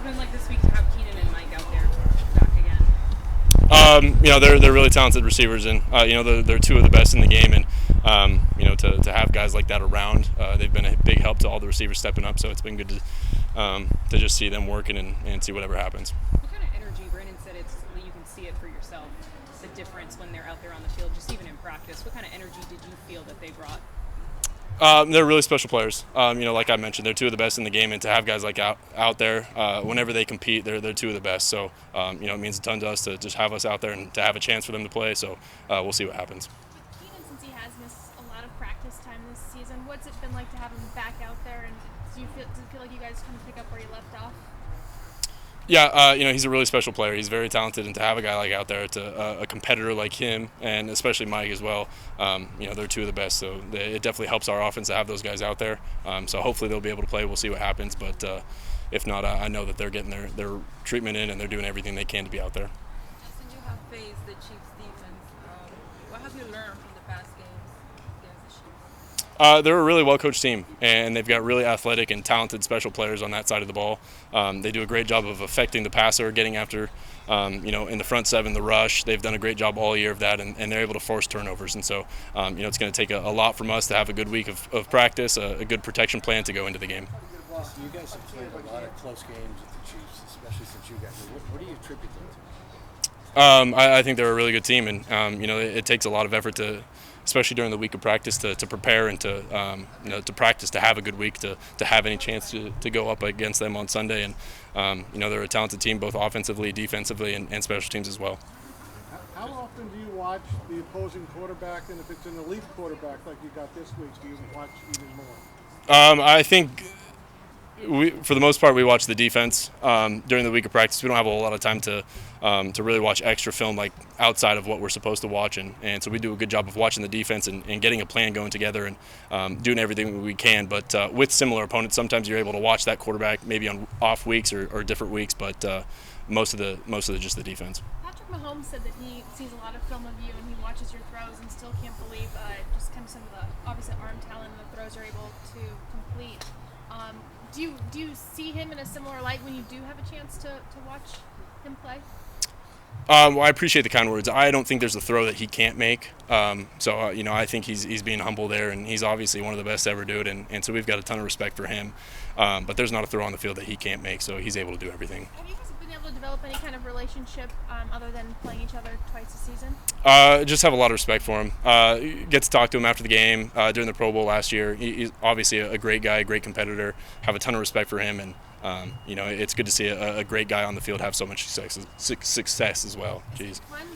been like this week to have Keenan and Mike out there back again? They're really talented receivers, and they're two of the best in the game, and to have guys like that around, they've been a big help to all the receivers stepping up. So it's been good to just see them working and see whatever happens. What kind of energy? Brandon said you can see it for yourself, the difference when they're out there on the field, just even in practice. What kind of energy did you feel that they brought? They're really special players. Like I mentioned, they're two of the best in the game, and to have guys like out there, whenever they compete, they're two of the best. So, it means a ton to us to just have us out there and to have a chance for them to play. So, we'll see what happens. Keenan, since he has missed a lot of practice time this season, what's it been like to have him back out there? And does it feel like you guys kind of pick up where you left off? Yeah, he's a really special player. He's very talented, and to have a guy like out there, a competitor like him, and especially Mike as well, they're two of the best. So it definitely helps our offense to have those guys out there. So hopefully they'll be able to play. We'll see what happens, but if not, I know that they're getting their treatment in, and they're doing everything they can to be out there. Justin, you have faced the Chiefs defense. What have you learned from the past games against the Chiefs? They're a really well-coached team, and they've got really athletic and talented special players on that side of the ball. They do a great job of affecting the passer, getting after, in the front seven, the rush. They've done a great job all year of that, and they're able to force turnovers. And so, it's going to take a lot from us to have a good week of practice, a good protection plan to go into the game. You guys have played a lot of close games with the Chiefs, especially since you got here. What do you attribute them to? I think they're a really good team, and it takes a lot of effort to, especially during the week of practice, to prepare and to practice to have a good week, to have any chance to go up against them on Sunday. And they're a talented team, both offensively, defensively, and special teams as well. How often do you watch the opposing quarterback, and if it's an elite quarterback like you got this week, do you watch even more? I think for the most part, we watch the defense during the week of practice. We don't have a whole lot of time to really watch extra film like outside of what we're supposed to watch, and so we do a good job of watching the defense and getting a plan going together and doing everything we can. But with similar opponents, sometimes you're able to watch that quarterback maybe on off weeks or different weeks, but most of the just the defense. Patrick Mahomes said that he sees a lot of film of you and he watches your throws and still can't believe just kind of some of the obviously arm talent and the throws you're able to complete. Do you see him in a similar light when you do have a chance to watch him play? Well, I appreciate the kind words. I don't think there's a throw that he can't make. I think he's being humble there, and he's obviously one of the best to ever do it, and so we've got a ton of respect for him. But there's not a throw on the field that he can't make, so he's able to do everything. Have you guys been able to develop any kind of relationship other than playing each other twice a season? Just have a lot of respect for him. Get to talk to him after the game during the Pro Bowl last year. He's obviously a great guy, a great competitor. Have a ton of respect for him, and it's good to see a great guy on the field have so much success as well. Jeez. Fun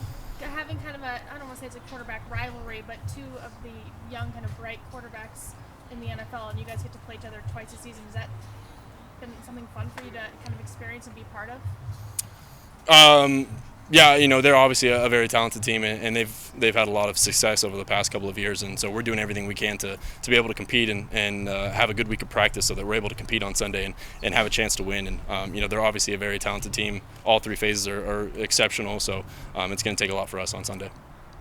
having kind of I don't want to say it's a quarterback rivalry, but two of the young kind of bright quarterbacks in the NFL, and you guys get to play each other twice a season. Has that been something fun for you to kind of experience and be part of? Yeah, they're obviously a very talented team, and they've had a lot of success over the past couple of years, and so we're doing everything we can to be able to compete and have a good week of practice so that we're able to compete on Sunday and have a chance to win. And they're obviously a very talented team. All three phases are exceptional, so it's going to take a lot for us on Sunday.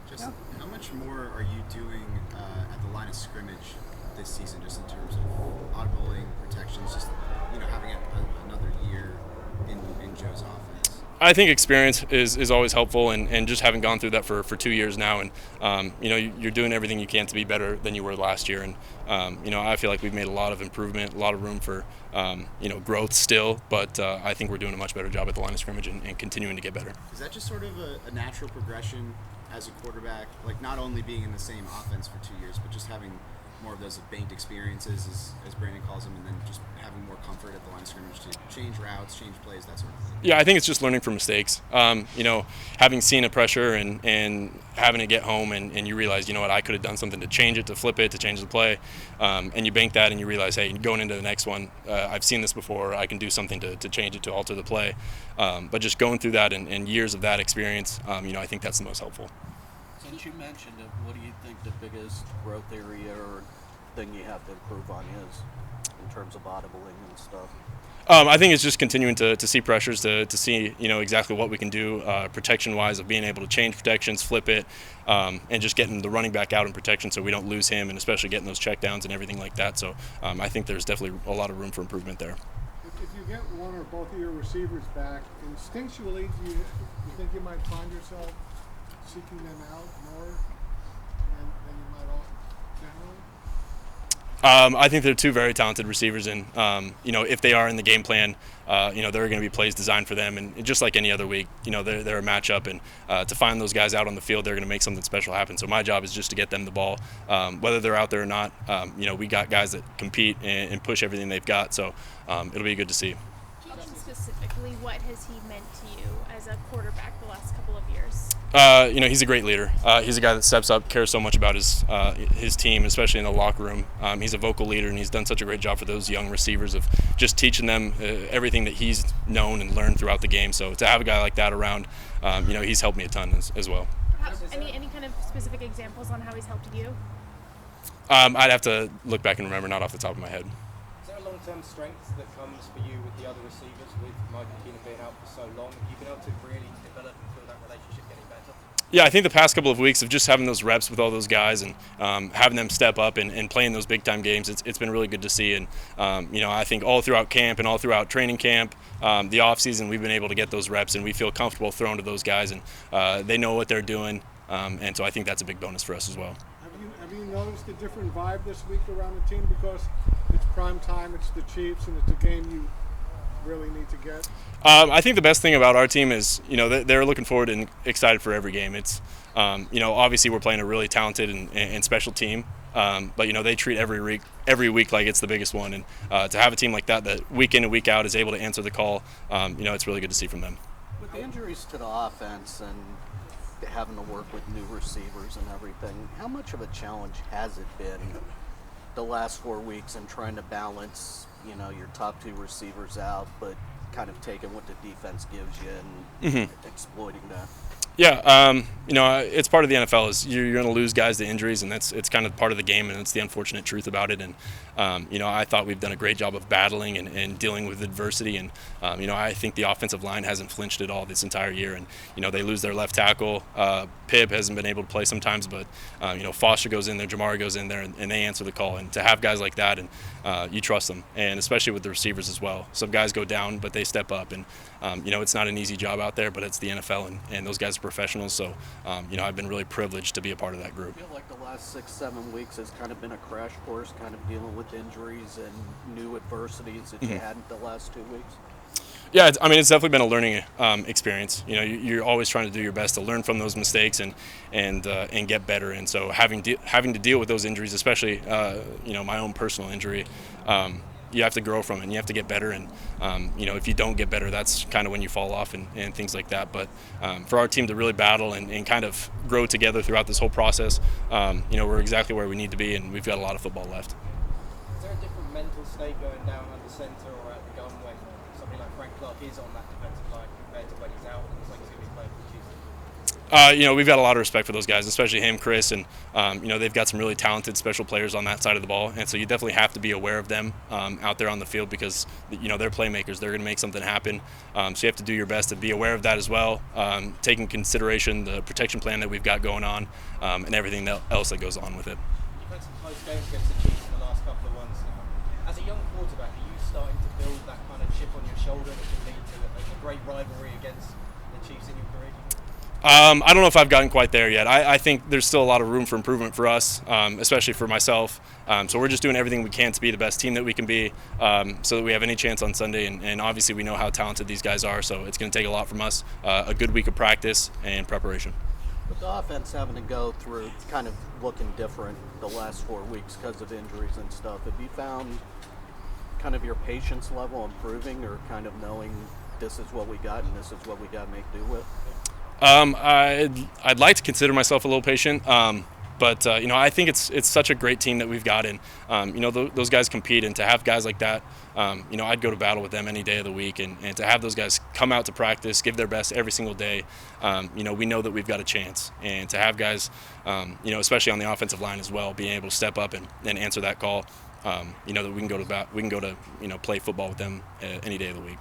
Justin, how much more are you doing at the line of scrimmage this season, just in terms of audibling, protections, just having another year in Joe's offense? I think experience is always helpful, and just having gone through that for 2 years now, and you're doing everything you can to be better than you were last year, and I feel like we've made a lot of improvement, a lot of room for growth still, but I think we're doing a much better job at the line of scrimmage and continuing to get better. Is that just sort of a natural progression as a quarterback, like not only being in the same offense for 2 years, but just having more of those banked experiences, as Brandon calls them, and then just having more comfort at the line of scrimmage to change routes, change plays, that sort of thing? Yeah, I think it's just learning from mistakes. Having seen a pressure and having to get home and you realize, I could have done something to change it, to flip it, to change the play, and you bank that and you realize, hey, going into the next one, I've seen this before, I can do something to change it, to alter the play. But just going through that and years of that experience, I think that's the most helpful. Since you mentioned it, what do you think the biggest growth area or thing you have to improve on is in terms of audibling and stuff? I think it's just continuing to see pressures, to see exactly what we can do protection-wise, of being able to change protections, flip it, and just getting the running back out in protection so we don't lose him, and especially getting those checkdowns and everything like that. So I think there's definitely a lot of room for improvement there. if you get one or both of your receivers back, instinctually, do you think you might find yourself seeking them out more than you might generally? I think they're two very talented receivers, and if they are in the game plan, there are going to be plays designed for them, and just like any other week, they're a matchup, and to find those guys out on the field, they're going to make something special happen. So my job is just to get them the ball, whether they're out there or not. We got guys that compete and push everything they've got, so it'll be good to see. Justin, specifically, what has he meant to you as a quarterback the last couple of years? He's a great leader. He's a guy that steps up, cares so much about his team, especially in the locker room. He's a vocal leader, and he's done such a great job for those young receivers of just teaching them everything that he's known and learned throughout the game. So to have a guy like that around, he's helped me a ton as well. Any kind of specific examples on how he's helped you? I'd have to look back and remember, not off the top of my head. Is there a long-term strength that comes for you with the other receivers, with Mike and Keenan being out for so long? Have you been able to really develop and feel that relationship getting better? Yeah, I think the past couple of weeks of just having those reps with all those guys and having them step up and playing those big-time games, it's been really good to see. And, I think all throughout camp and all throughout training camp, the off-season, we've been able to get those reps, and we feel comfortable throwing to those guys, and they know what they're doing. And so I think that's a big bonus for us as well. Have you noticed a different vibe this week around the team because it's prime time, it's the Chiefs, and it's a game you really need to get? I think the best thing about our team is, they're looking forward and excited for every game. It's, obviously we're playing a really talented and special team, but they treat every week like it's the biggest one. And to have a team like that week in and week out is able to answer the call, it's really good to see from them. With the injuries to the offense and having to work with new receivers and everything, how much of a challenge has it been the last 4 weeks in trying to balance, your top two receivers out, but kind of taking what the defense gives you and exploiting that? Yeah, it's part of the NFL. Is you're going to lose guys to injuries, and it's kind of part of the game, and it's the unfortunate truth about it. And I thought we've done a great job of battling and dealing with adversity. And I think the offensive line hasn't flinched at all this entire year. And they lose their left tackle. Pibb hasn't been able to play sometimes, but Foster goes in there, Jamari goes in there, and they answer the call. And to have guys like that, and you trust them, and especially with the receivers as well. Some guys go down, but they step up, and it's not an easy job out there, but it's the NFL, and those guys are professionals. So I've been really privileged to be a part of that group. I feel like the last 6-7 weeks has kind of been a crash course, kind of dealing with injuries and new adversities that you hadn't the last 2 weeks. Yeah, it's definitely been a learning experience. You're always trying to do your best to learn from those mistakes and get better. And so having to deal with those injuries, especially my own personal injury, you have to grow from it and you have to get better. And if you don't get better, that's kind of when you fall off and things like that. But for our team to really battle and kind of grow together throughout this whole process, we're exactly where we need to be, and we've got a lot of football left. Is there a different mental state going down under center or at the gun when somebody like Frank Clark is on that defensive line compared to when he's out and it's like he's going to be playing for the Chiefs? We've got a lot of respect for those guys, especially him, Chris, and they've got some really talented special players on that side of the ball, and so you definitely have to be aware of them out there on the field because they're playmakers. They're going to make something happen, so you have to do your best to be aware of that as well, taking consideration the protection plan that we've got going on and everything else that goes on with it. You've had some close games against the Chiefs in the last couple of ones now. As a young quarterback, are you starting to build that kind of chip on your shoulder that can lead to a great rivalry against the Chiefs in your career? I don't know if I've gotten quite there yet. I think there's still a lot of room for improvement for us, especially for myself. So we're just doing everything we can to be the best team that we can be so that we have any chance on Sunday. And obviously we know how talented these guys are, so it's going to take a lot from us, a good week of practice and preparation. With the offense having to go through kind of looking different the last 4 weeks because of injuries and stuff, have you found kind of your patience level improving or kind of knowing this is what we got and this is what we got to make do with? I'd like to consider myself a little patient, but I think it's such a great team that we've got, and those guys compete, and to have guys like that, I'd go to battle with them any day of the week, and to have those guys come out to practice, give their best every single day, we know that we've got a chance, and to have guys, especially on the offensive line as well, being able to step up and answer that call, that we can go to play football with them any day of the week.